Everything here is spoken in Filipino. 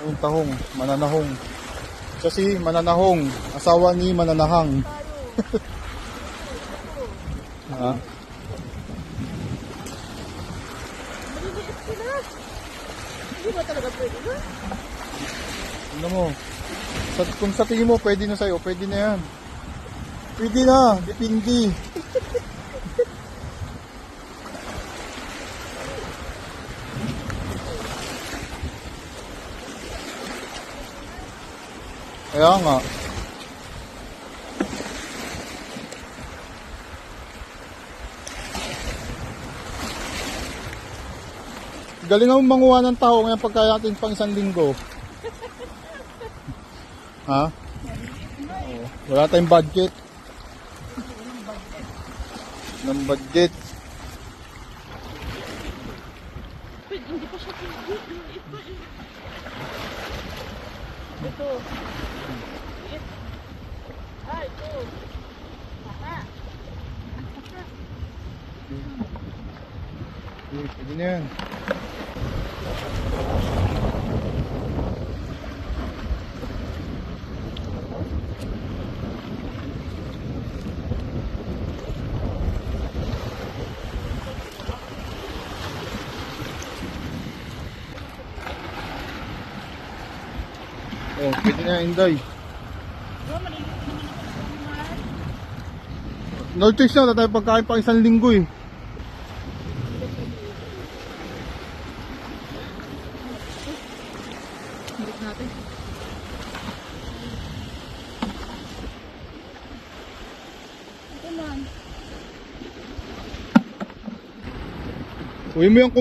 Yung tahong, mananahong. Kasi mananahong, asawa ni mananahang. Ha? Maliliit sila. Hindi ba talaga pwede na? Ano mo? Kung sa tingin mo pwede na sa'yo, pwede na yan. Pwede na, dipindi. Kaya nga. Galing ang manguha ng tao ngayon pagka natin pang isang linggo. Ha? Oo. Wala tayong budget. Ng budget. Pwede, hindi pa siya pwede. Ito. Ito. Aha. Pwede na yan. Oh, pwede na yan, Inday. No choice na, tayo pagkain pang isang linggo eh. Balik natin. Ito man. Uwi mo yung